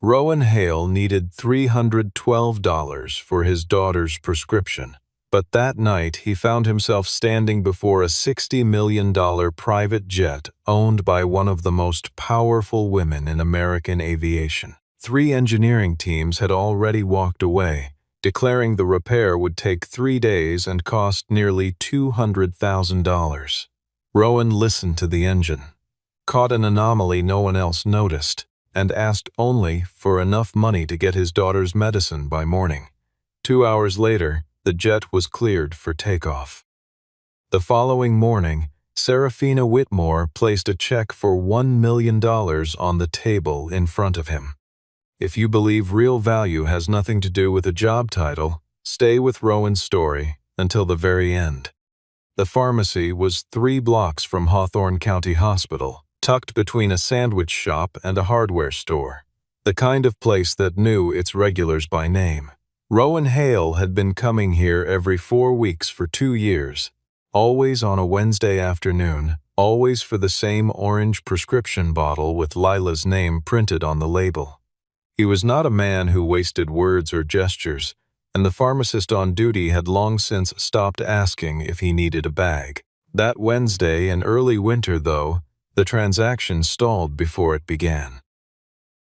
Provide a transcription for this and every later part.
Rowan Hale needed $312 for his daughter's prescription, but that night he found himself standing before a $60 million private jet owned by one of the most powerful women in American aviation. 3 engineering teams had already walked away, declaring the repair would take 3 days and cost nearly $200,000. Rowan listened to the engine, caught an anomaly no one else noticed, and asked only for enough money to get his daughter's medicine by morning. 2 hours later, the jet was cleared for takeoff. The following morning, Serafina Whitmore placed a check for $1 million on the table in front of him. If you believe real value has nothing to do with a job title, stay with Rowan's story until the very end. The pharmacy was 3 blocks from Hawthorne County Hospital, tucked between a sandwich shop and a hardware store, the kind of place that knew its regulars by name. Rowan Hale had been coming here every 4 weeks for 2 years, always on a Wednesday afternoon, always for the same orange prescription bottle with Lila's name printed on the label. He was not a man who wasted words or gestures, and the pharmacist on duty had long since stopped asking if he needed a bag. That Wednesday in early winter, though, the transaction stalled before it began.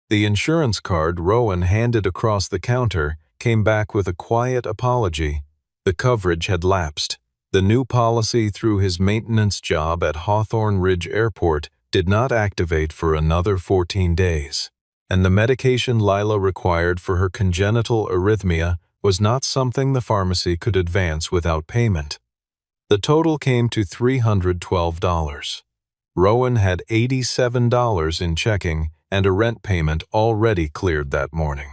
The insurance card Rowan handed across the counter came back with a quiet apology. The coverage had lapsed. The new policy through his maintenance job at Hawthorne Ridge Airport did not activate for another 14 days. And the medication Lila required for her congenital arrhythmia was not something the pharmacy could advance without payment. The total came to $312. Rowan had $87 in checking and a rent payment already cleared that morning.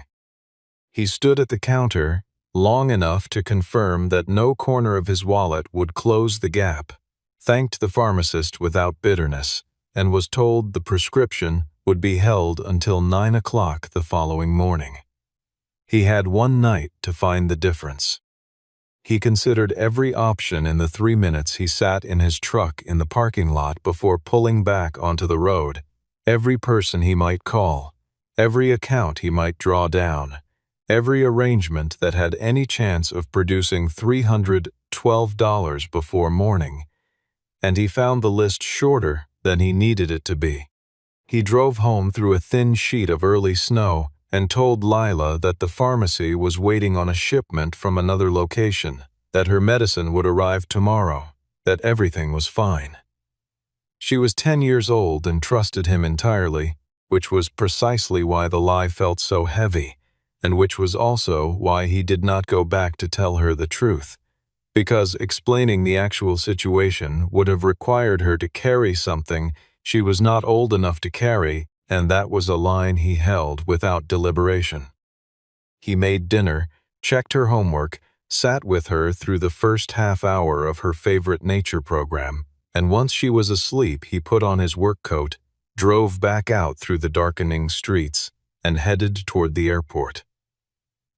He stood at the counter long enough to confirm that no corner of his wallet would close the gap, thanked the pharmacist without bitterness, and was told the prescription would be held until 9 o'clock the following morning. He had 1 night to find the difference. He considered every option in the 3 minutes he sat in his truck in the parking lot before pulling back onto the road, every person he might call, every account he might draw down, every arrangement that had any chance of producing $312 before morning, and he found the list shorter than he needed it to be. He drove home through a thin sheet of early snow and told Lila that the pharmacy was waiting on a shipment from another location, that her medicine would arrive tomorrow, that everything was fine. She was 10 years old and trusted him entirely, which was precisely why the lie felt so heavy, and which was also why he did not go back to tell her the truth, because explaining the actual situation would have required her to carry something she was not old enough to carry, and that was a line he held without deliberation. He made dinner, checked her homework, sat with her through the first half hour of her favorite nature program, and once she was asleep he put on his work coat, drove back out through the darkening streets, and headed toward the airport.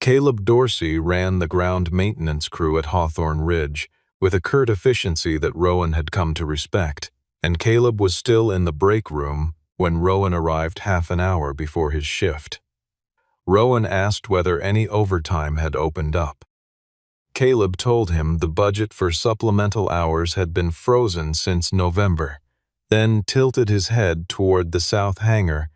Caleb Dorsey ran the ground maintenance crew at Hawthorne Ridge with a curt efficiency that Rowan had come to respect, and Caleb was still in the break room when Rowan arrived half an hour before his shift. Rowan asked whether any overtime had opened up. Caleb told him the budget for supplemental hours had been frozen since November, then tilted his head toward the south hangar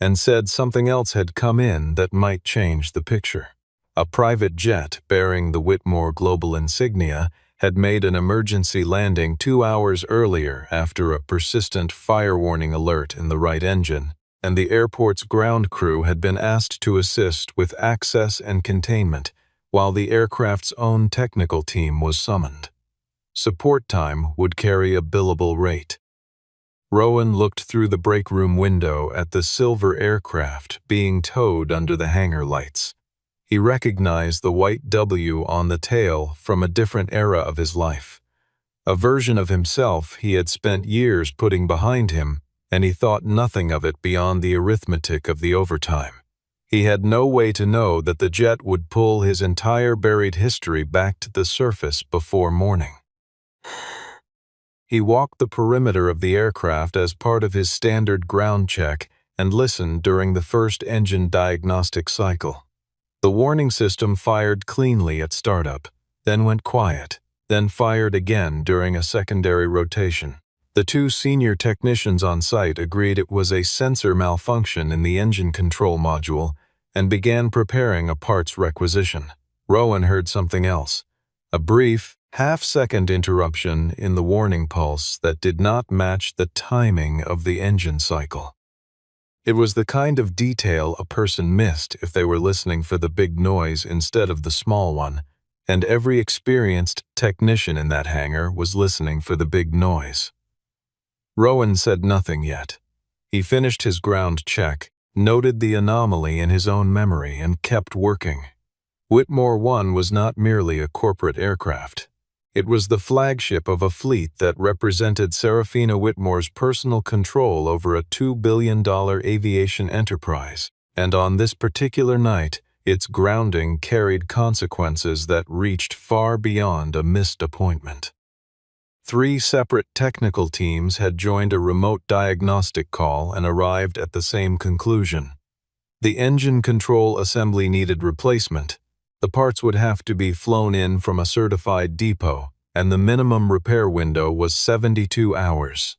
and said something else had come in that might change the picture. A private jet bearing the Whitmore Global insignia had made an emergency landing 2 hours earlier after a persistent fire warning alert in the right engine, and the airport's ground crew had been asked to assist with access and containment while the aircraft's own technical team was summoned. Support time would carry a billable rate. Rowan looked through the break room window at the silver aircraft being towed under the hangar lights. He recognized the white W on the tail from a different era of his life, a version of himself he had spent years putting behind him, and he thought nothing of it beyond the arithmetic of the overtime. He had no way to know that the jet would pull his entire buried history back to the surface before morning. He walked the perimeter of the aircraft as part of his standard ground check and listened during the first engine diagnostic cycle. The warning system fired cleanly at startup, then went quiet, then fired again during a secondary rotation. The two senior technicians on site agreed it was a sensor malfunction in the engine control module and began preparing a parts requisition. Rowan heard something else, a brief, half-second interruption in the warning pulse that did not match the timing of the engine cycle. It was the kind of detail a person missed if they were listening for the big noise instead of the small one, and every experienced technician in that hangar was listening for the big noise. Rowan said nothing yet. He finished his ground check, noted the anomaly in his own memory, and kept working. Whitmore 1 was not merely a corporate aircraft. It was the flagship of a fleet that represented Serafina Whitmore's personal control over a $2 billion aviation enterprise, and on this particular night, its grounding carried consequences that reached far beyond a missed appointment. 3 separate technical teams had joined a remote diagnostic call and arrived at the same conclusion. The engine control assembly needed replacement. The parts would have to be flown in from a certified depot, and the minimum repair window was 72 hours.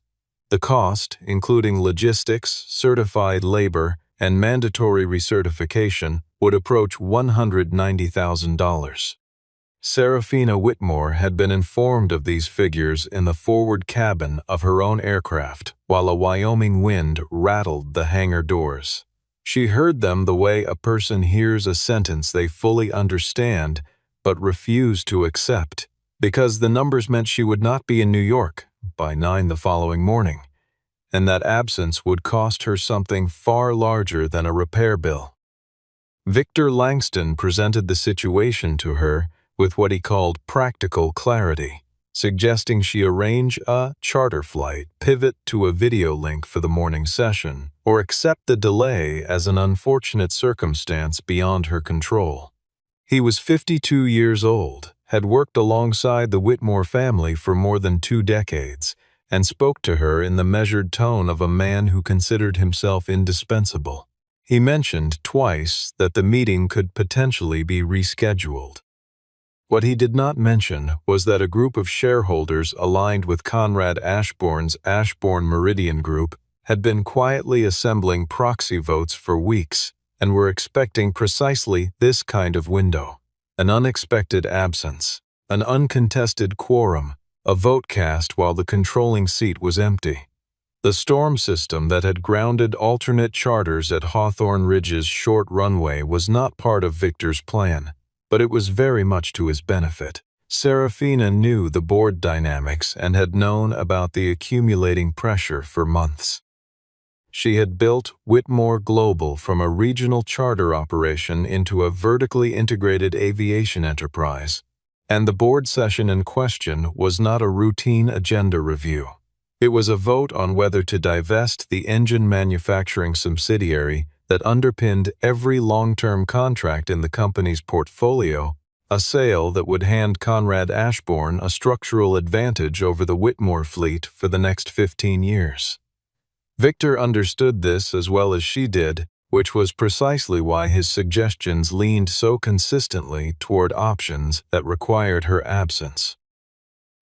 The cost, including logistics, certified labor, and mandatory recertification, would approach $190,000. Serafina Whitmore had been informed of these figures in the forward cabin of her own aircraft while a Wyoming wind rattled the hangar doors. She heard them the way a person hears a sentence they fully understand but refuse to accept, because the numbers meant she would not be in New York by 9 the following morning, and that absence would cost her something far larger than a repair bill. Victor Langston presented the situation to her with what he called practical clarity, suggesting she arrange a charter flight, pivot to a video link for the morning session, or accept the delay as an unfortunate circumstance beyond her control. He was 52 years old, had worked alongside the Whitmore family for more than 2 decades, and spoke to her in the measured tone of a man who considered himself indispensable. He mentioned twice that the meeting could potentially be rescheduled. What he did not mention was that a group of shareholders aligned with Conrad Ashbourne's Ashbourne Meridian Group had been quietly assembling proxy votes for weeks and were expecting precisely this kind of window: an unexpected absence, an uncontested quorum, a vote cast while the controlling seat was empty. The storm system that had grounded alternate charters at Hawthorne Ridge's short runway was not part of Victor's plan, but it was very much to his benefit. Serafina knew the board dynamics and had known about the accumulating pressure for months. She had built Whitmore Global from a regional charter operation into a vertically integrated aviation enterprise, and the board session in question was not a routine agenda review. It was a vote on whether to divest the engine manufacturing subsidiary that underpinned every long-term contract in the company's portfolio, a sale that would hand Conrad Ashbourne a structural advantage over the Whitmore fleet for the next 15 years. Victor understood this as well as she did, which was precisely why his suggestions leaned so consistently toward options that required her absence.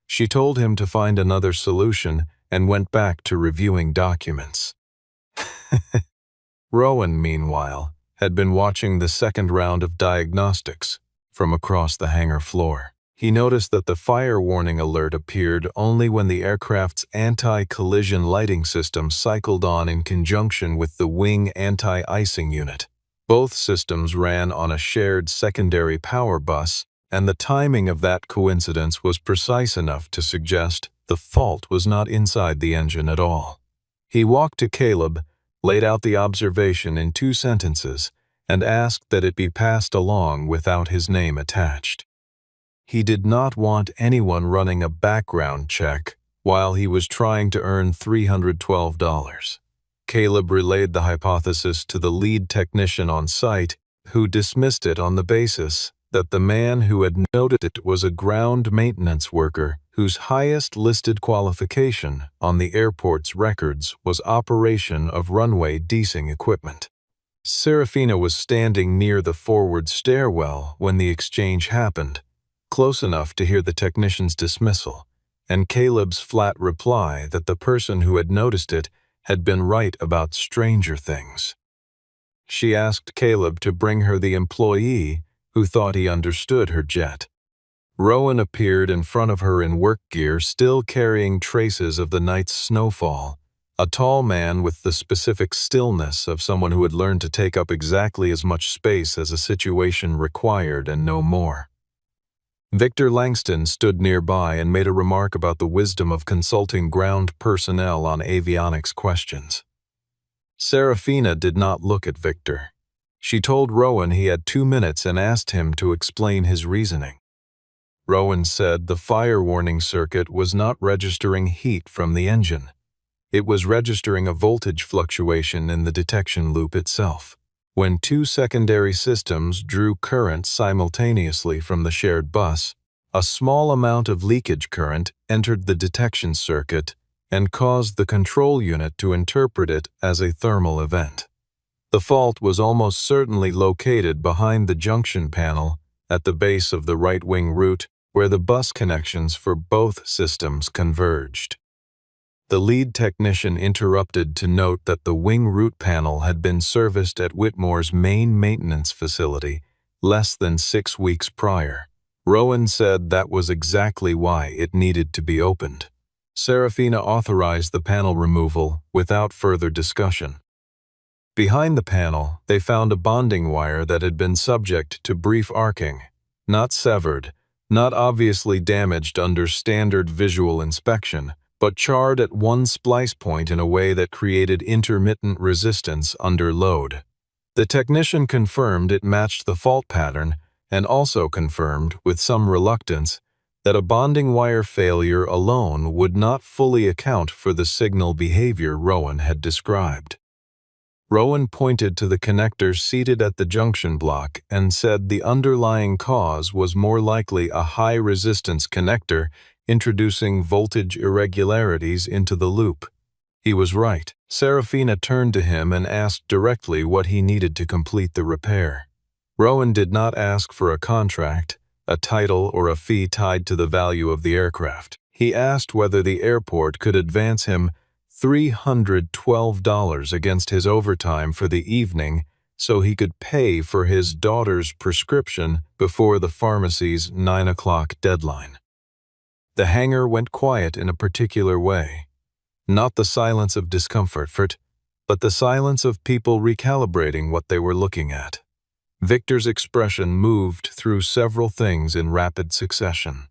She told him to find another solution and went back to reviewing documents. Rowan, meanwhile, had been watching the second round of diagnostics from across the hangar floor. He noticed that the fire warning alert appeared only when the aircraft's anti-collision lighting system cycled on in conjunction with the wing anti-icing unit. Both systems ran on a shared secondary power bus, and the timing of that coincidence was precise enough to suggest the fault was not inside the engine at all. He walked to Caleb, laid out the observation in 2 sentences, and asked that it be passed along without his name attached. He did not want anyone running a background check while he was trying to earn $312. Caleb relayed the hypothesis to the lead technician on site, who dismissed it on the basis that the man who had noted it was a ground maintenance worker whose highest listed qualification on the airport's records was operation of runway desing equipment. Serafina was standing near the forward stairwell when the exchange happened, close enough to hear the technician's dismissal, and Caleb's flat reply that the person who had noticed it had been right about stranger things. She asked Caleb to bring her the employee who thought he understood her jet. Rowan appeared in front of her in work gear, still carrying traces of the night's snowfall, a tall man with the specific stillness of someone who had learned to take up exactly as much space as a situation required and no more. Victor Langston stood nearby and made a remark about the wisdom of consulting ground personnel on avionics questions. Serafina did not look at Victor. She told Rowan he had 2 minutes and asked him to explain his reasoning. Rowan said the fire warning circuit was not registering heat from the engine. It was registering a voltage fluctuation in the detection loop itself. When 2 secondary systems drew current simultaneously from the shared bus, a small amount of leakage current entered the detection circuit and caused the control unit to interpret it as a thermal event. The fault was almost certainly located behind the junction panel at the base of the right-wing root where the bus connections for both systems converged. The lead technician interrupted to note that the wing root panel had been serviced at Whitmore's main maintenance facility less than 6 weeks prior. Rowan said that was exactly why it needed to be opened. Serafina authorized the panel removal without further discussion. Behind the panel, they found a bonding wire that had been subject to brief arcing, not severed, not obviously damaged under standard visual inspection, but charred at one splice point in a way that created intermittent resistance under load. The technician confirmed it matched the fault pattern and also confirmed, with some reluctance, that a bonding wire failure alone would not fully account for the signal behavior Rowan had described. Rowan pointed to the connector seated at the junction block and said the underlying cause was more likely a high-resistance connector introducing voltage irregularities into the loop. He was right. Serafina turned to him and asked directly what he needed to complete the repair. Rowan did not ask for a contract, a title, or a fee tied to the value of the aircraft. He asked whether the airport could advance him $312 against his overtime for the evening so he could pay for his daughter's prescription before the pharmacy's 9 o'clock deadline. The hangar went quiet in a particular way. Not the silence of discomfort, but the silence of people recalibrating what they were looking at. Victor's expression moved through several things in rapid succession.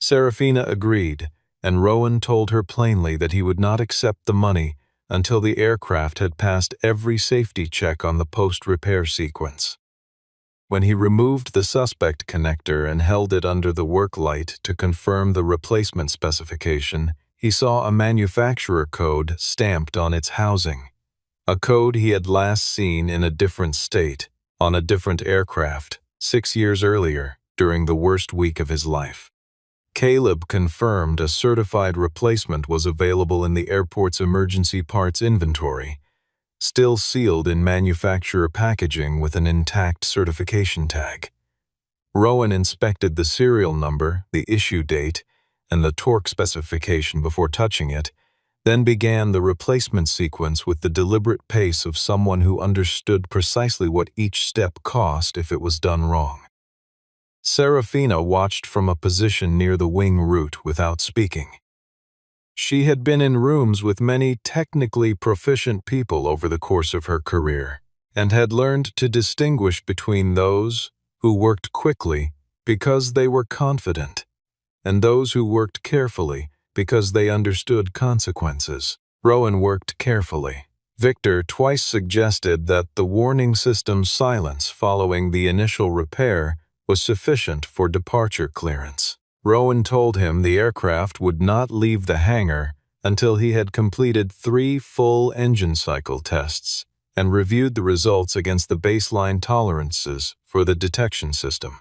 Serafina agreed, and Rowan told her plainly that he would not accept the money until the aircraft had passed every safety check on the post-repair sequence. When he removed the suspect connector and held it under the work light to confirm the replacement specification, he saw a manufacturer code stamped on its housing, a code he had last seen in a different state, on a different aircraft, 6 years earlier, during the worst week of his life. Caleb confirmed a certified replacement was available in the airport's emergency parts inventory, still sealed in manufacturer packaging with an intact certification tag. Rowan inspected the serial number, the issue date, and the torque specification before touching it, then began the replacement sequence with the deliberate pace of someone who understood precisely what each step cost if it was done wrong. Serafina watched from a position near the wing root without speaking. She had been in rooms with many technically proficient people over the course of her career, and had learned to distinguish between those who worked quickly because they were confident, and those who worked carefully because they understood consequences. Rowan worked carefully. Victor twice suggested that the warning system's silence following the initial repair was sufficient for departure clearance. Rowan told him the aircraft would not leave the hangar until he had completed 3 full engine cycle tests and reviewed the results against the baseline tolerances for the detection system.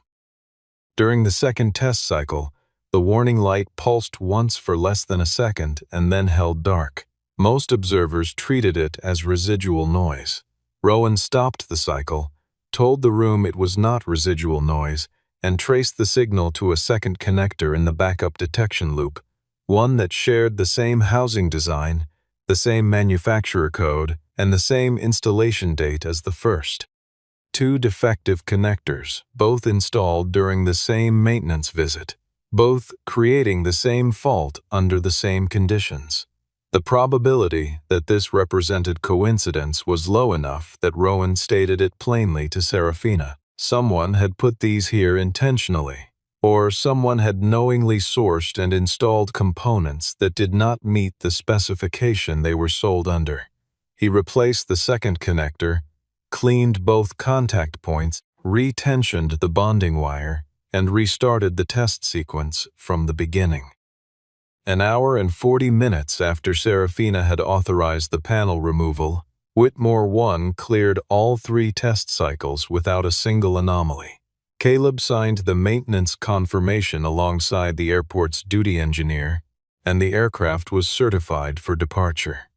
During the second test cycle, The warning light pulsed once for less than a second and then held dark. Most observers treated it as residual noise. Rowan stopped the cycle, told the room it was not residual noise, and traced the signal to a second connector in the backup detection loop, one that shared the same housing design, the same manufacturer code, and the same installation date as the first. Two defective connectors, both installed during the same maintenance visit, both creating the same fault under the same conditions. The probability that this represented coincidence was low enough that Rowan stated it plainly to Serafina. Someone had put these here intentionally, or someone had knowingly sourced and installed components that did not meet the specification they were sold under. He replaced the second connector, cleaned both contact points, retensioned the bonding wire, and restarted the test sequence from the beginning. An hour and 40 minutes after Serafina had authorized the panel removal, Whitmore 1 cleared all 3 test cycles without a single anomaly. Caleb signed the maintenance confirmation alongside the airport's duty engineer, and the aircraft was certified for departure.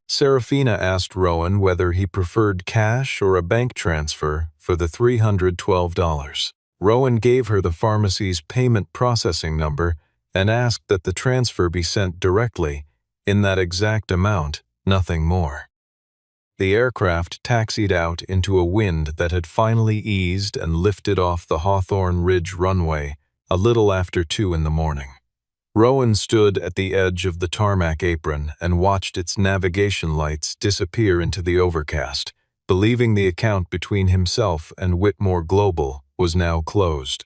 Serafina asked Rowan whether he preferred cash or a bank transfer for the $312. Rowan gave her the pharmacy's payment processing number and asked that the transfer be sent directly, in that exact amount, nothing more. The aircraft taxied out into a wind that had finally eased and lifted off the Hawthorne Ridge runway a little after 2 in the morning. Rowan stood at the edge of the tarmac apron and watched its navigation lights disappear into the overcast, believing the account between himself and Whitmore Global was now closed.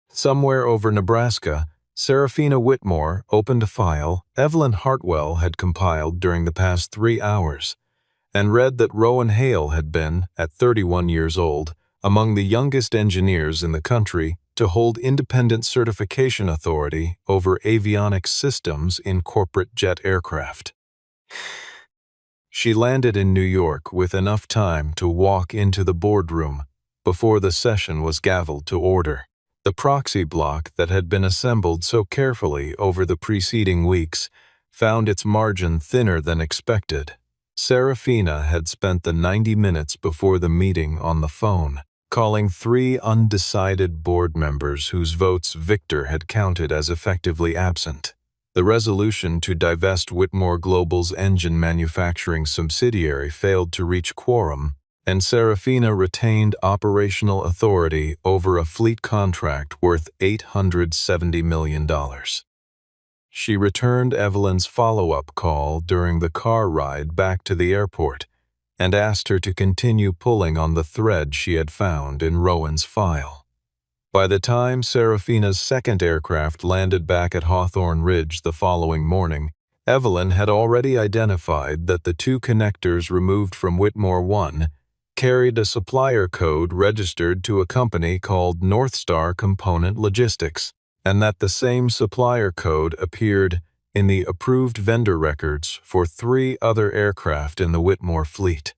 Somewhere over Nebraska, Serafina Whitmore opened a file Evelyn Hartwell had compiled during the past 3 hours, and read that Rowan Hale had been, at 31 years old, among the youngest engineers in the country to hold independent certification authority over avionics systems in corporate jet aircraft. She landed in New York with enough time to walk into the boardroom before the session was gavelled to order. The proxy block that had been assembled so carefully over the preceding weeks found its margin thinner than expected. Serafina had spent the 90 minutes before the meeting on the phone, calling 3 undecided board members whose votes Victor had counted as effectively absent. The resolution to divest Whitmore Global's engine manufacturing subsidiary failed to reach quorum, and Serafina retained operational authority over a fleet contract worth $870 million. She returned Evelyn's follow-up call during the car ride back to the airport and asked her to continue pulling on the thread she had found in Rowan's file. By the time Serafina's second aircraft landed back at Hawthorne Ridge the following morning, Evelyn had already identified that the 2 connectors removed from Whitmore 1 carried a supplier code registered to a company called Northstar Component Logistics, and that the same supplier code appeared in the approved vendor records for 3 other aircraft in the Whitmore fleet.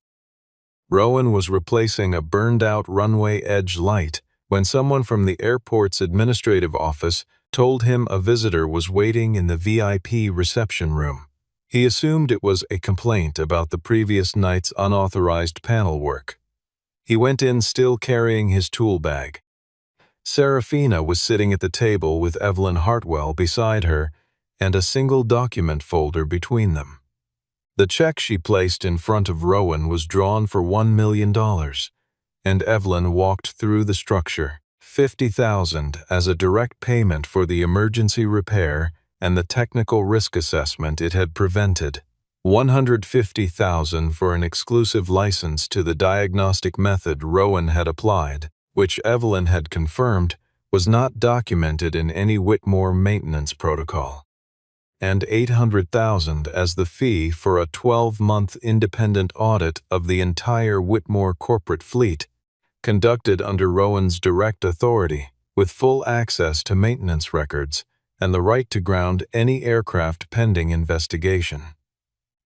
Rowan was replacing a burned-out runway edge light when someone from the airport's administrative office told him a visitor was waiting in the VIP reception room. He assumed it was a complaint about the previous night's unauthorized panel work. He went in still carrying his tool bag. Serafina was sitting at the table with Evelyn Hartwell beside her and a single document folder between them. The check she placed in front of Rowan was drawn for $1 million, and Evelyn walked through the structure. $50,000 as a direct payment for the emergency repair and the technical risk assessment it had prevented. $150,000 for an exclusive license to the diagnostic method Rowan had applied, which Evelyn had confirmed was not documented in any Whitmore maintenance protocol. And $800,000 as the fee for a 12-month independent audit of the entire Whitmore corporate fleet, conducted under Rowan's direct authority, with full access to maintenance records and the right to ground any aircraft pending investigation.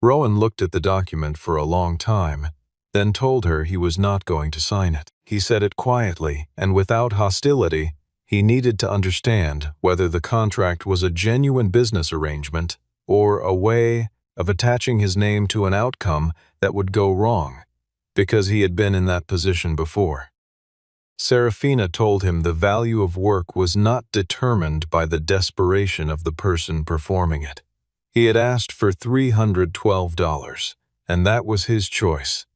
Rowan looked at the document for a long time, then told her he was not going to sign it. He said it quietly and without hostility. He needed to understand whether the contract was a genuine business arrangement or a way of attaching his name to an outcome that would go wrong, because he had been in that position before. Serafina told him the value of work was not determined by the desperation of the person performing it. He had asked for $312, and that was his choice.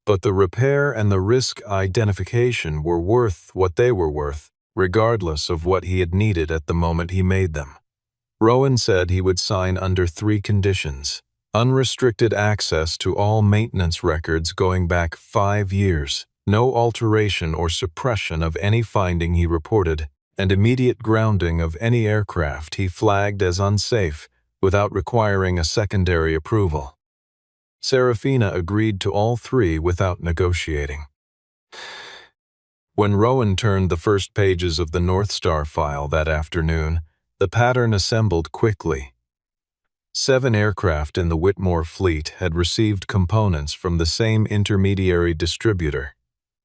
But the repair and the risk identification were worth what they were worth, regardless of what he had needed at the moment he made them. Rowan said he would sign under 3 conditions: unrestricted access to all maintenance records going back 5 years, no alteration or suppression of any finding he reported, and immediate grounding of any aircraft he flagged as unsafe without requiring a secondary approval. Serafina agreed to all 3 without negotiating. When Rowan turned the first pages of the North Star file that afternoon, the pattern assembled quickly. 7 aircraft in the Whitmore fleet had received components from the same intermediary distributor,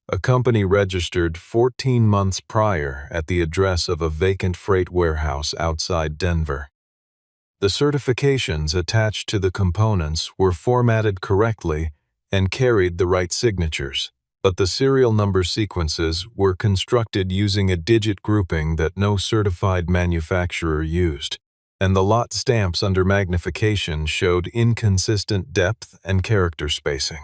a company registered 14 months prior at the address of a vacant freight warehouse outside Denver. The certifications attached to the components were formatted correctly and carried the right signatures, but the serial number sequences were constructed using a digit grouping that no certified manufacturer used, and the lot stamps under magnification showed inconsistent depth and character spacing.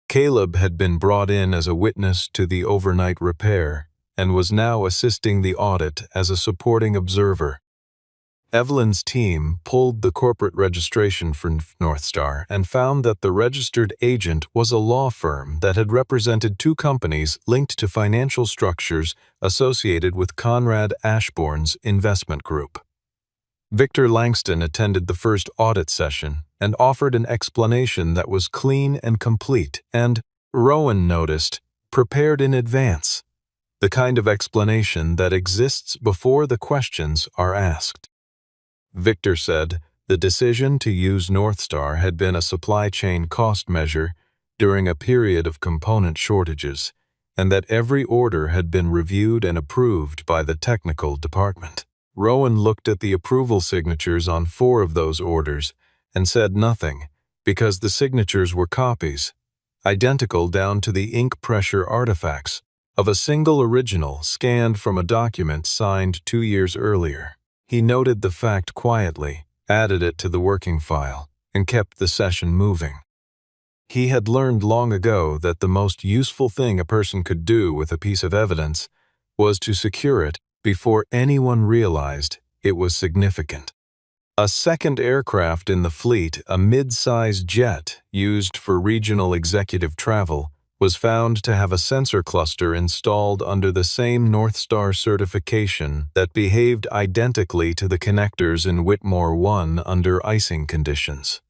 Caleb had been brought in as a witness to the overnight repair and was now assisting the audit as a supporting observer. Evelyn's team pulled the corporate registration for North Star and found that the registered agent was a law firm that had represented 2 companies linked to financial structures associated with Conrad Ashbourne's investment group. Victor Langston attended the first audit session and offered an explanation that was clean and complete and, Rowan noticed, prepared in advance, the kind of explanation that exists before the questions are asked. Victor said the decision to use North Star had been a supply chain cost measure during a period of component shortages, and that every order had been reviewed and approved by the technical department. Rowan looked at the approval signatures on 4 of those orders and said nothing, because the signatures were copies, identical down to the ink pressure artifacts, of a single original scanned from a document signed 2 years earlier. He noted the fact quietly, added it to the working file, and kept the session moving. He had learned long ago that the most useful thing a person could do with a piece of evidence was to secure it before anyone realized it was significant. A second aircraft in the fleet, a mid-size jet used for regional executive travel, was found to have a sensor cluster installed under the same North Star certification that behaved identically to the connectors in Whitmore 1 under icing conditions.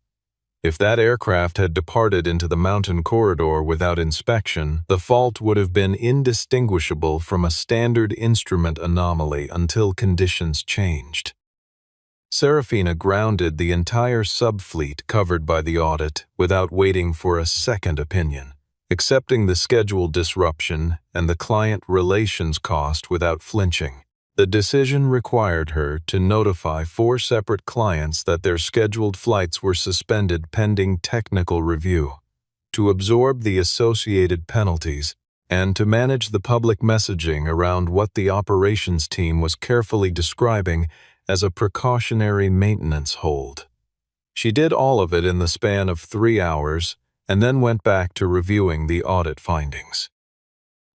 If that aircraft had departed into the mountain corridor without inspection, the fault would have been indistinguishable from a standard instrument anomaly until conditions changed. Serafina grounded the entire subfleet covered by the audit without waiting for a second opinion, accepting the schedule disruption and the client relations cost without flinching. The decision required her to notify 4 separate clients that their scheduled flights were suspended pending technical review, to absorb the associated penalties, and to manage the public messaging around what the operations team was carefully describing as a precautionary maintenance hold. She did all of it in the span of 3 hours, and then went back to reviewing the audit findings.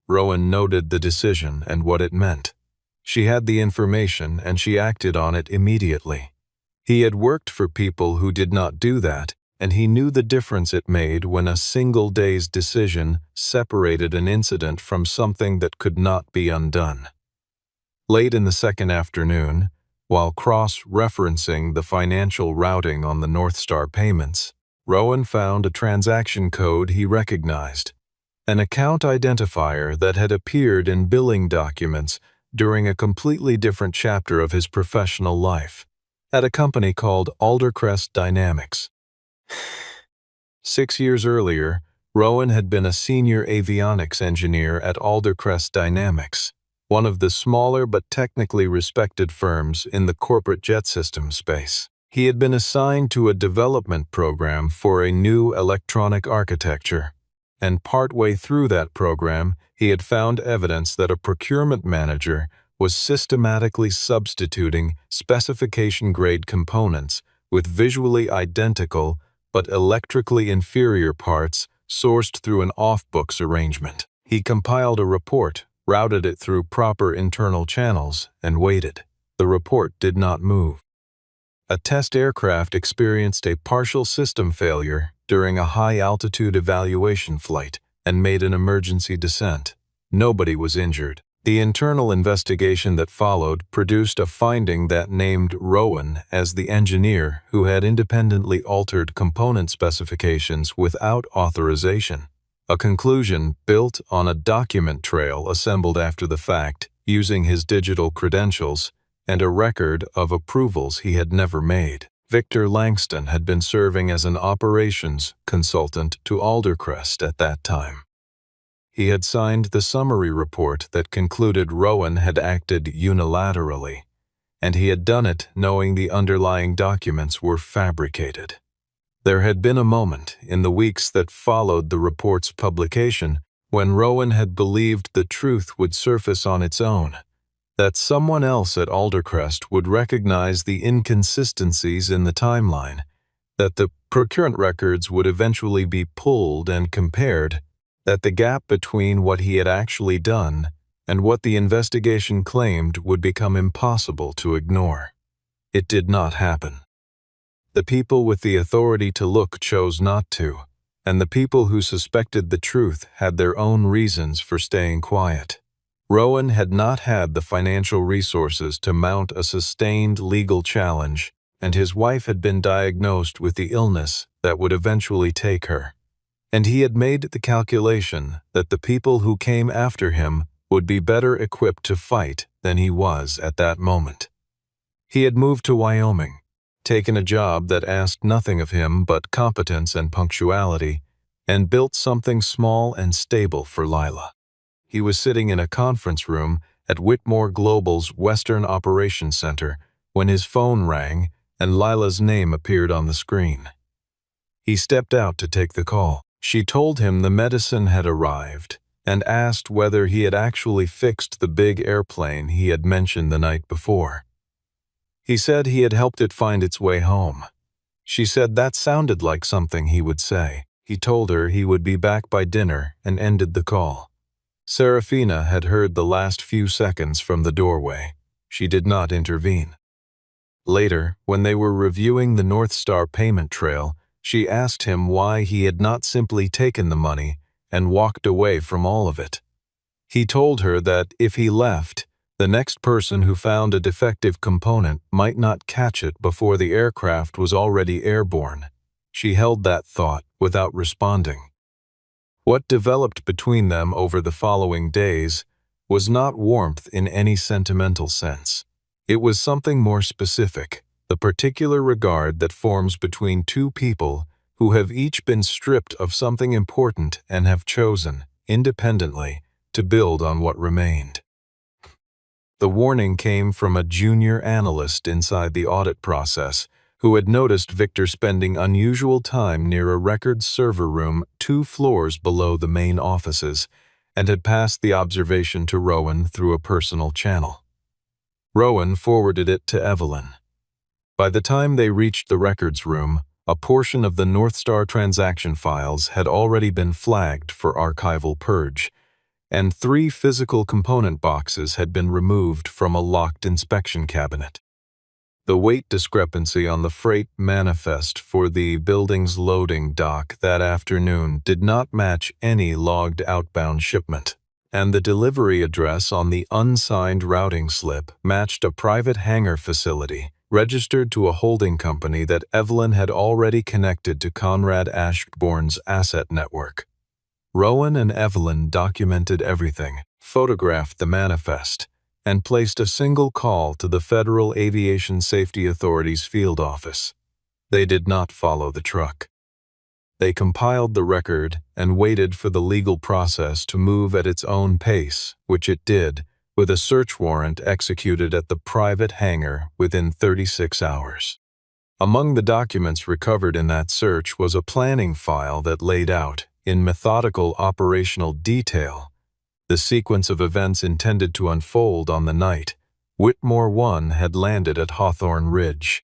Rowan noted the decision and what it meant. She had the information and she acted on it immediately. He had worked for people who did not do that, and he knew the difference it made when a single day's decision separated an incident from something that could not be undone. Late in the second afternoon, while cross-referencing the financial routing on the North Star payments, Rowan found a transaction code he recognized, an account identifier that had appeared in billing documents during a completely different chapter of his professional life, at a company called Aldercrest Dynamics. 6 years earlier, Rowan had been a senior avionics engineer at Aldercrest Dynamics. one of the smaller but technically respected firms in the corporate jet system space. He had been assigned to a development program for a new electronic architecture, and partway through that program, he had found evidence that a procurement manager was systematically substituting specification-grade components with visually identical but electrically inferior parts sourced through an off-books arrangement. He compiled a report, routed it through proper internal channels, and waited. The report did not move. A test aircraft experienced a partial system failure during a high-altitude evaluation flight and made an emergency descent. Nobody was injured. The internal investigation that followed produced a finding that named Rowan as the engineer who had independently altered component specifications without authorization, a conclusion built on a document trail assembled after the fact using his digital credentials and a record of approvals he had never made. Victor Langston had been serving as an operations consultant to Aldercrest at that time. He had signed the summary report that concluded Rowan had acted unilaterally, and he had done it knowing the underlying documents were fabricated. There had been a moment in the weeks that followed the report's publication when Rowan had believed the truth would surface on its own, that someone else at Aldercrest would recognize the inconsistencies in the timeline, that the procurement records would eventually be pulled and compared, that the gap between what he had actually done and what the investigation claimed would become impossible to ignore. It did not happen. The people with the authority to look chose not to, and the people who suspected the truth had their own reasons for staying quiet. Rowan had not had the financial resources to mount a sustained legal challenge, and his wife had been diagnosed with the illness that would eventually take her. And he had made the calculation that the people who came after him would be better equipped to fight than he was at that moment. He had moved to Wyoming, taken a job that asked nothing of him but competence and punctuality, and built something small and stable for Lila. He was sitting in a conference room at Whitmore Global's Western Operations Center when his phone rang and Lila's name appeared on the screen. He stepped out to take the call. She told him the medicine had arrived and asked whether he had actually fixed the big airplane he had mentioned the night before. He said he had helped it find its way home. She said that sounded like something he would say. He told her he would be back by dinner and ended the call. Serafina had heard the last few seconds from the doorway. She did not intervene. Later, when they were reviewing the North Star payment trail, she asked him why he had not simply taken the money and walked away from all of it. He told her that if he left, the next person who found a defective component might not catch it before the aircraft was already airborne. She held that thought without responding. What developed between them over the following days was not warmth in any sentimental sense. It was something more specific, the particular regard that forms between two people who have each been stripped of something important and have chosen, independently, to build on what remained. The warning came from a junior analyst inside the audit process who had noticed Victor spending unusual time near a records server room 2 floors below the main offices and had passed the observation to Rowan through a personal channel. Rowan forwarded it to Evelyn. By the time they reached the records room, a portion of the North Star transaction files had already been flagged for archival purge, and 3 physical component boxes had been removed from a locked inspection cabinet. The weight discrepancy on the freight manifest for the building's loading dock that afternoon did not match any logged outbound shipment, and the delivery address on the unsigned routing slip matched a private hangar facility registered to a holding company that Evelyn had already connected to Conrad Ashbourne's asset network. Rowan and Evelyn documented everything, photographed the manifest, and placed a single call to the Federal Aviation Safety Authority's field office. They did not follow the truck. They compiled the record and waited for the legal process to move at its own pace, which it did, with a search warrant executed at the private hangar within 36 hours. Among the documents recovered in that search was a planning file that laid out, in methodical operational detail, the sequence of events intended to unfold on the night Whitmore 1 had landed at Hawthorne Ridge.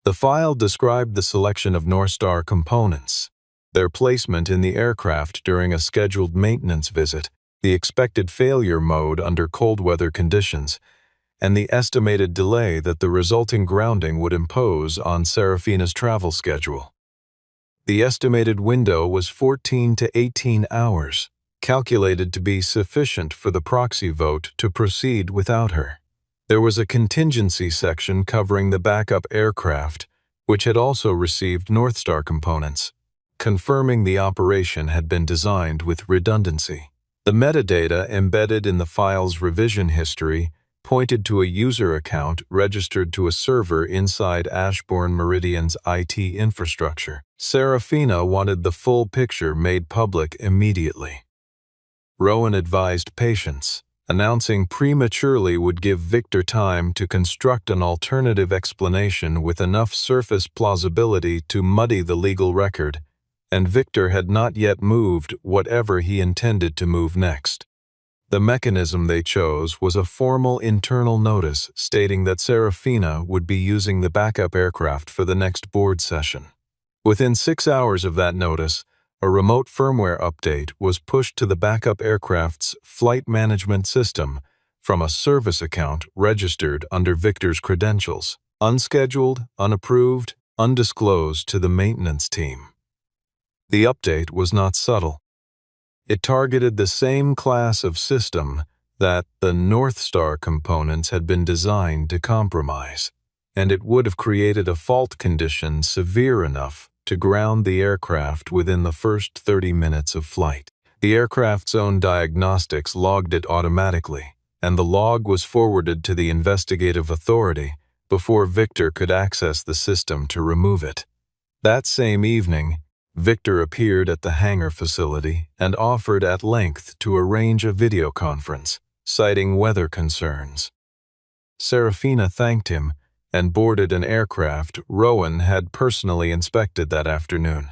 The file described the selection of Northstar components, their placement in the aircraft during a scheduled maintenance visit, the expected failure mode under cold weather conditions, and the estimated delay that the resulting grounding would impose on Serafina's travel schedule. The estimated window was 14 to 18 hours, calculated to be sufficient for the proxy vote to proceed without her. There was a contingency section covering the backup aircraft, which had also received Northstar components, confirming the operation had been designed with redundancy. The metadata embedded in the file's revision history pointed to a user account registered to a server inside Ashbourne Meridian's IT infrastructure. Serafina wanted the full picture made public immediately. Rowan advised patience, announcing prematurely would give Victor time to construct an alternative explanation with enough surface plausibility to muddy the legal record, and Victor had not yet moved whatever he intended to move next. The mechanism they chose was a formal internal notice stating that Serafina would be using the backup aircraft for the next board session. Within 6 hours of that notice, a remote firmware update was pushed to the backup aircraft's flight management system from a service account registered under Victor's credentials, unscheduled, unapproved, undisclosed to the maintenance team. The update was not subtle. It targeted the same class of system that the Northstar components had been designed to compromise, and it would have created a fault condition severe enough to ground the aircraft within the first 30 minutes of flight. The aircraft's own diagnostics logged it automatically, and the log was forwarded to the investigative authority before Victor could access the system to remove it. That same evening, Victor appeared at the hangar facility and offered at length to arrange a video conference, citing weather concerns. Serafina thanked him and boarded an aircraft Rowan had personally inspected that afternoon.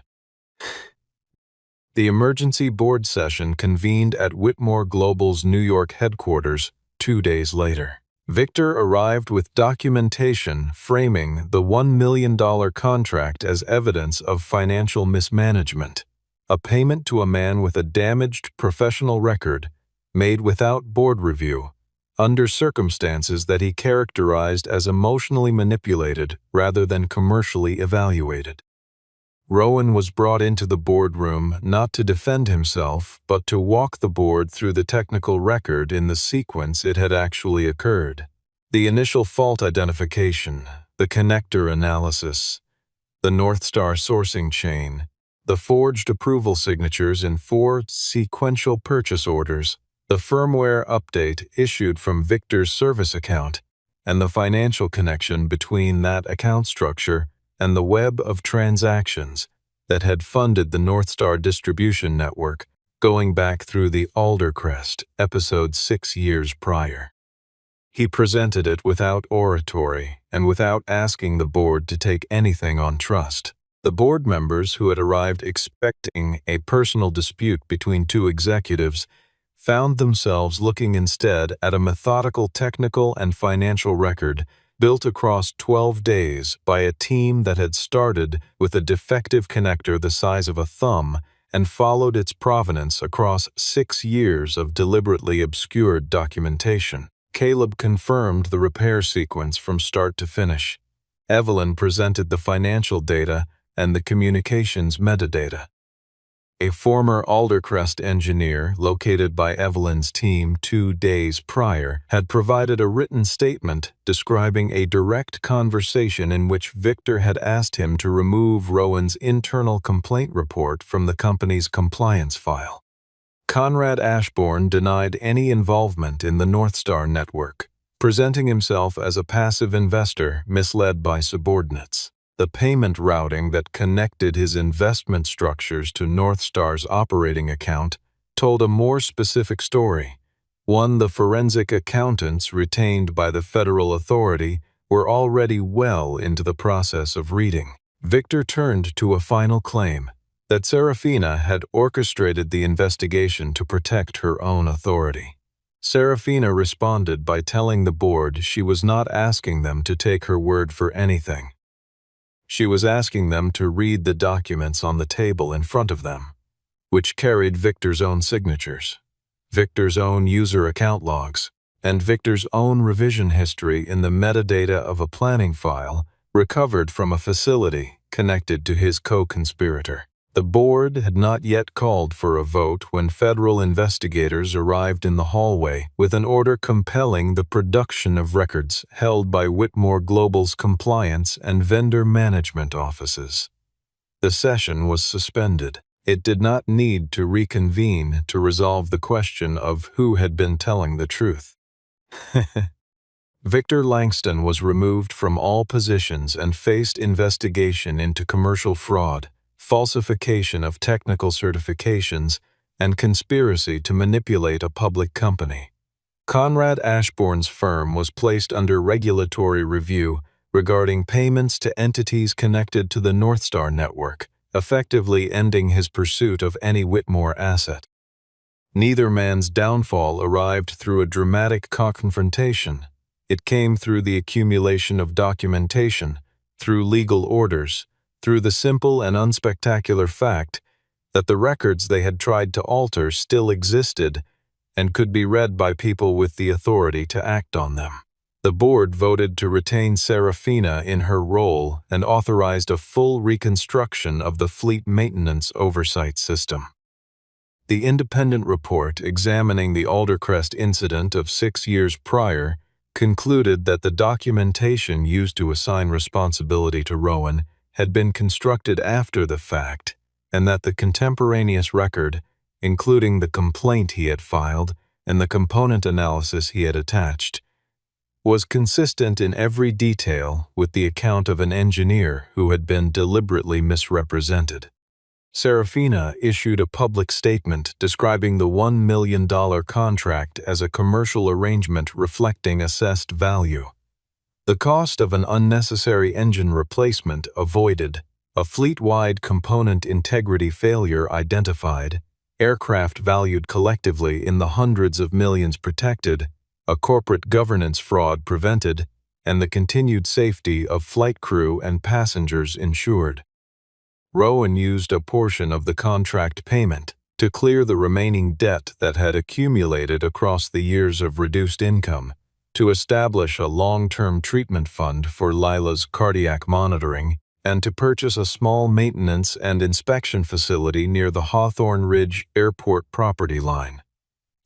The emergency board session convened at Whitmore Global's New York headquarters 2 days later. Victor arrived with documentation framing the $1 million contract as evidence of financial mismanagement, a payment to a man with a damaged professional record made without board review, under circumstances that he characterized as emotionally manipulated rather than commercially evaluated. Rowan was brought into the boardroom not to defend himself, but to walk the board through the technical record in the sequence it had actually occurred. The initial fault identification, the connector analysis, the Northstar sourcing chain, the forged approval signatures in 4 sequential purchase orders, the firmware update issued from Victor's service account, and the financial connection between that account structure and the web of transactions that had funded the Northstar distribution network going back through the Aldercrest episode 6 years prior. He presented it without oratory and without asking the board to take anything on trust. The board members who had arrived expecting a personal dispute between 2 executives found themselves looking instead at a methodical technical and financial record built across 12 days by a team that had started with a defective connector the size of a thumb and followed its provenance across 6 years of deliberately obscured documentation. Caleb confirmed the repair sequence from start to finish. Evelyn presented the financial data and the communications metadata. A former Aldercrest engineer located by Evelyn's team 2 days prior had provided a written statement describing a direct conversation in which Victor had asked him to remove Rowan's internal complaint report from the company's compliance file. Conrad Ashbourne denied any involvement in the Northstar network, presenting himself as a passive investor misled by subordinates. The payment routing that connected his investment structures to Northstar's operating account told a more specific story, One, the forensic accountants retained by the federal authority were already well into the process of reading. Victor turned to a final claim that Serafina had orchestrated the investigation to protect her own authority. Serafina responded by telling the board she was not asking them to take her word for anything. She was asking them to read the documents on the table in front of them, which carried Victor's own signatures, Victor's own user account logs, and Victor's own revision history in the metadata of a planning file recovered from a facility connected to his co-conspirator. The board had not yet called for a vote when federal investigators arrived in the hallway with an order compelling the production of records held by Whitmore Global's compliance and vendor management offices. The session was suspended. It did not need to reconvene to resolve the question of who had been telling the truth. Victor Langston was removed from all positions and faced investigation into commercial fraud, falsification of technical certifications, and conspiracy to manipulate a public company. Conrad Ashbourne's firm was placed under regulatory review regarding payments to entities connected to the Northstar network, effectively ending his pursuit of any Whitmore asset. Neither man's downfall arrived through a dramatic confrontation. It came through the accumulation of documentation, through legal orders, through the simple and unspectacular fact that the records they had tried to alter still existed and could be read by people with the authority to act on them. The board voted to retain Serafina in her role and authorized a full reconstruction of the fleet maintenance oversight system. The independent report examining the Aldercrest incident of 6 years prior concluded that the documentation used to assign responsibility to Rowan had been constructed after the fact, and that the contemporaneous record, including the complaint he had filed and the component analysis he had attached, was consistent in every detail with the account of an engineer who had been deliberately misrepresented. Serafina issued a public statement describing the $1 million contract as a commercial arrangement reflecting assessed value. The cost of an unnecessary engine replacement avoided, a fleet-wide component integrity failure identified, aircraft valued collectively in the hundreds of millions protected, a corporate governance fraud prevented, and the continued safety of flight crew and passengers ensured. Rowan used a portion of the contract payment to clear the remaining debt that had accumulated across the years of reduced income, to establish a long-term treatment fund for Lila's cardiac monitoring, and to purchase a small maintenance and inspection facility near the Hawthorne Ridge Airport property line.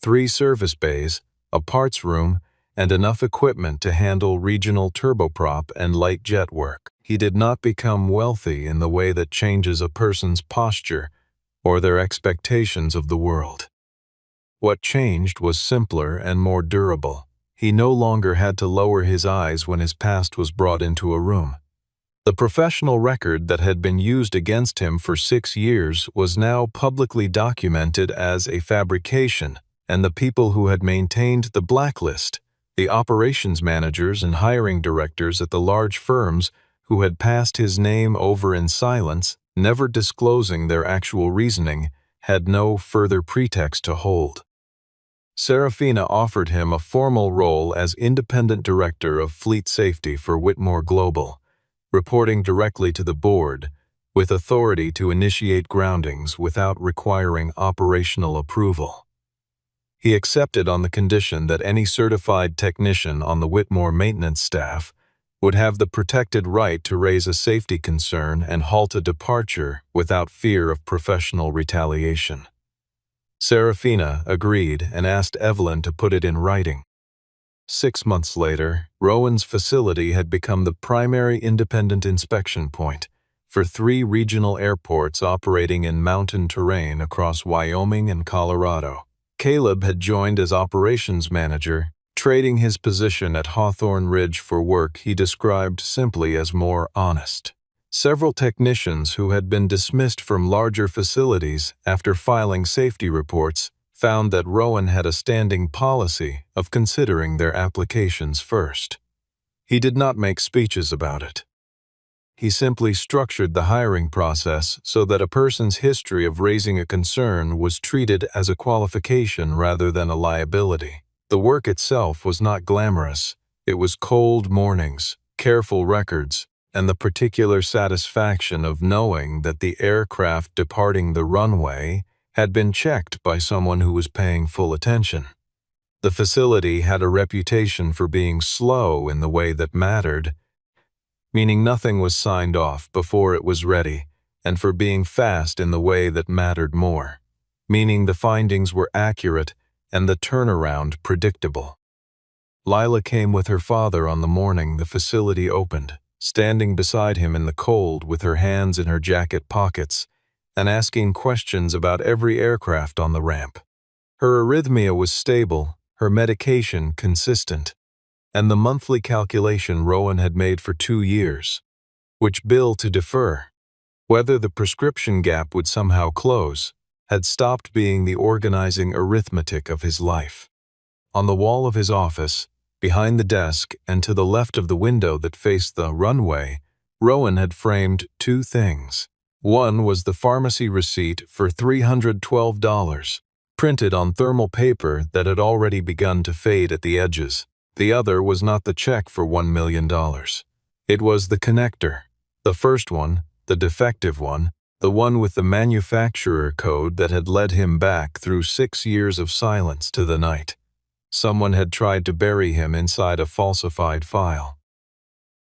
3 service bays, a parts room, and enough equipment to handle regional turboprop and light jet work. He did not become wealthy in the way that changes a person's posture or their expectations of the world. What changed was simpler and more durable. He no longer had to lower his eyes when his past was brought into a room. The professional record that had been used against him for 6 years was now publicly documented as a fabrication, and the people who had maintained the blacklist, the operations managers and hiring directors at the large firms who had passed his name over in silence, never disclosing their actual reasoning, had no further pretext to hold. Serafina offered him a formal role as independent director of fleet safety for Whitmore Global, reporting directly to the board, with authority to initiate groundings without requiring operational approval. He accepted on the condition that any certified technician on the Whitmore maintenance staff would have the protected right to raise a safety concern and halt a departure without fear of professional retaliation. Serafina agreed and asked Evelyn to put it in writing. 6 months later, Rowan's facility had become the primary independent inspection point for 3 regional airports operating in mountain terrain across Wyoming and Colorado. Caleb had joined as operations manager, trading his position at Hawthorne Ridge for work he described simply as more honest. Several technicians who had been dismissed from larger facilities after filing safety reports found that Rowan had a standing policy of considering their applications first. He did not make speeches about it. He simply structured the hiring process so that a person's history of raising a concern was treated as a qualification rather than a liability. The work itself was not glamorous. It was cold mornings, careful records, and the particular satisfaction of knowing that the aircraft departing the runway had been checked by someone who was paying full attention. The facility had a reputation for being slow in the way that mattered, meaning nothing was signed off before it was ready, and for being fast in the way that mattered more, meaning the findings were accurate and the turnaround predictable. Lila came with her father on the morning the facility opened, standing beside him in the cold with her hands in her jacket pockets and asking questions about every aircraft on the ramp. Her arrhythmia was stable, her medication consistent, and the monthly calculation Rowan had made for 2 years, which bill to defer, whether the prescription gap would somehow close, had stopped being the organizing arithmetic of his life. On the wall of his office, behind the desk and to the left of the window that faced the runway, Rowan had framed 2 things. One was the pharmacy receipt for $312, printed on thermal paper that had already begun to fade at the edges. The other was not the check for $1 million. It was the connector. The first one, the defective one, the one with the manufacturer code that had led him back through 6 years of silence to the night. Someone had tried to bury him inside a falsified file.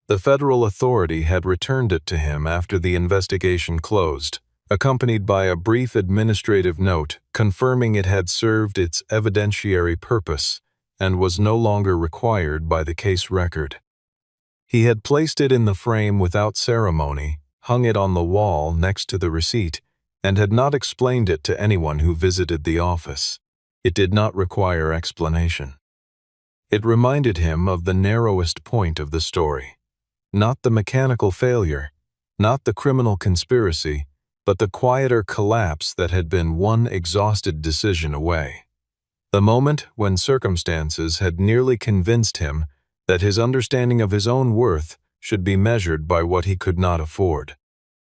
The federal authority had returned it to him after the investigation closed, accompanied by a brief administrative note confirming it had served its evidentiary purpose and was no longer required by the case record. He had placed it in the frame without ceremony, hung it on the wall next to the receipt, and had not explained it to anyone who visited the office. It did not require explanation. It reminded him of the narrowest point of the story. Not the mechanical failure, not the criminal conspiracy, but the quieter collapse that had been one exhausted decision away. The moment when circumstances had nearly convinced him that his understanding of his own worth should be measured by what he could not afford.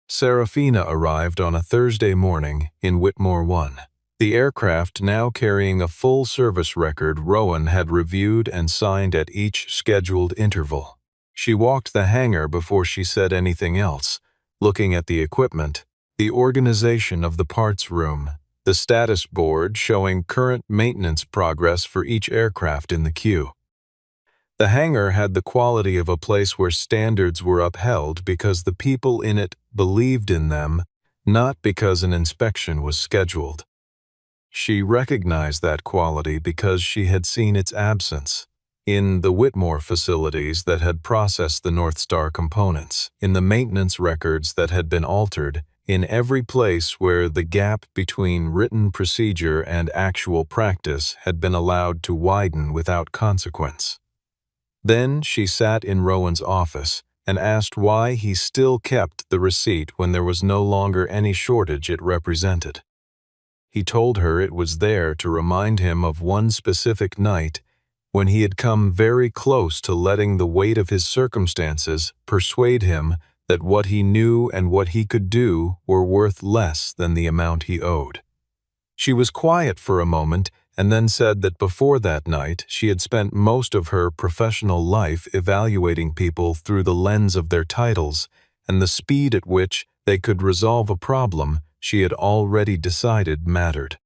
Serafina arrived on a Thursday morning in Whitmore 1. The aircraft now carrying a full service record Rowan had reviewed and signed at each scheduled interval. She walked the hangar before she said anything else, looking at the equipment, the organization of the parts room, the status board showing current maintenance progress for each aircraft in the queue. The hangar had the quality of a place where standards were upheld because the people in it believed in them, not because an inspection was scheduled. She recognized that quality because she had seen its absence in the Whitmore facilities that had processed the North Star components, in the maintenance records that had been altered, in every place where the gap between written procedure and actual practice had been allowed to widen without consequence. Then she sat in Rowan's office and asked why he still kept the receipt when there was no longer any shortage it represented. He told her it was there to remind him of one specific night when he had come very close to letting the weight of his circumstances persuade him that what he knew and what he could do were worth less than the amount he owed. She was quiet for a moment and then said that before that night she had spent most of her professional life evaluating people through the lens of their titles and the speed at which they could resolve a problem she had already decided mattered.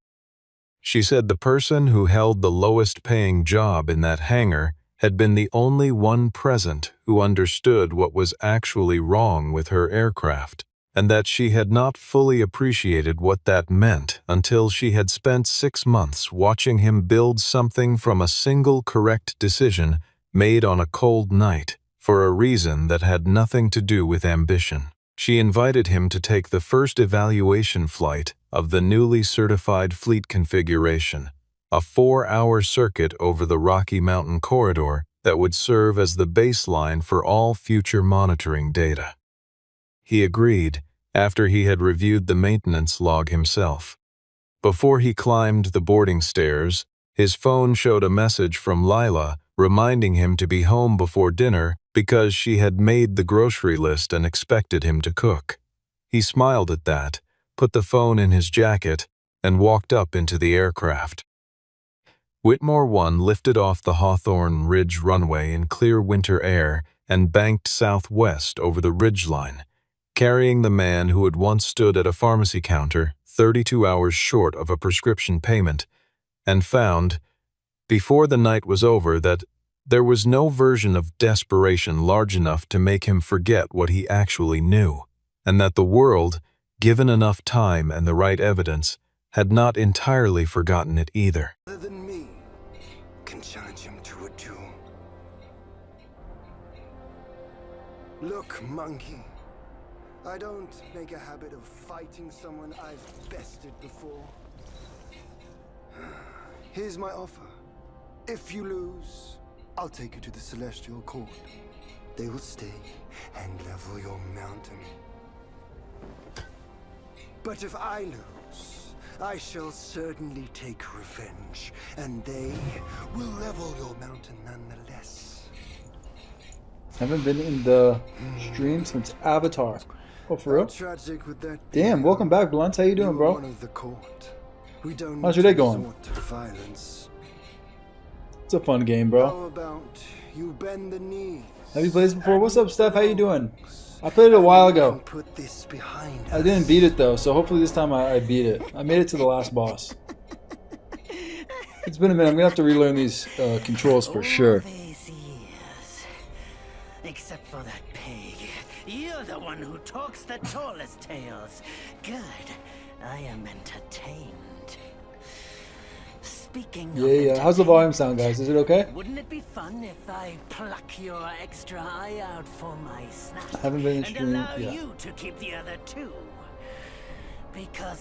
She said the person who held the lowest-paying job in that hangar had been the only one present who understood what was actually wrong with her aircraft, and that she had not fully appreciated what that meant until she had spent 6 months watching him build something from a single correct decision made on a cold night for a reason that had nothing to do with ambition. She invited him to take the first evaluation flight of the newly certified fleet configuration, a 4-hour circuit over the Rocky Mountain corridor that would serve as the baseline for all future monitoring data. He agreed after he had reviewed the maintenance log himself. Before he climbed the boarding stairs, his phone showed a message from Lila reminding him to be home before dinner because she had made the grocery list and expected him to cook. He smiled at that, put the phone in his jacket, and walked up into the aircraft. Whitmore 1 lifted off the Hawthorne Ridge runway in clear winter air and banked southwest over the ridgeline, carrying the man who had once stood at a pharmacy counter 32 hours short of a prescription payment, and found, before the night was over, that there was no version of desperation large enough to make him forget what he actually knew, and that the world, given enough time and the right evidence, had not entirely forgotten it either. Other than me can challenge him to a duel. Look, monkey, I don't make a habit of fighting someone I've bested before. Here's my offer. If you lose, I'll take you to the Celestial Court. They will stay and level your mountain. But if I lose, I shall certainly take revenge, and they will level your mountain nonetheless. Haven't been in the stream since Avatar. Oh, for real? Tragic would that Damn, welcome back, Blunt. How you doing, bro? One of the court. We don't How's your day going? resort to violence. It's a fun game, bro. How about you bend the knees? Have you played this before? What's up, Steph? How you doing? I played it a while ago. Put this behind I didn't beat it, though, so hopefully this time I beat it. I made it to the last boss. It's been a minute. I'm going to have to relearn these controls for sure. These years. Except for that pig. You're the one who talks the tallest tales. Good. I am entertained. Speaking Yeah. of How's the volume sound, guys? Is it okay? wouldn't it be fun if I pluck your extra eye out for my snack? I haven't been in and stream allow yet. you to keep the other two? Because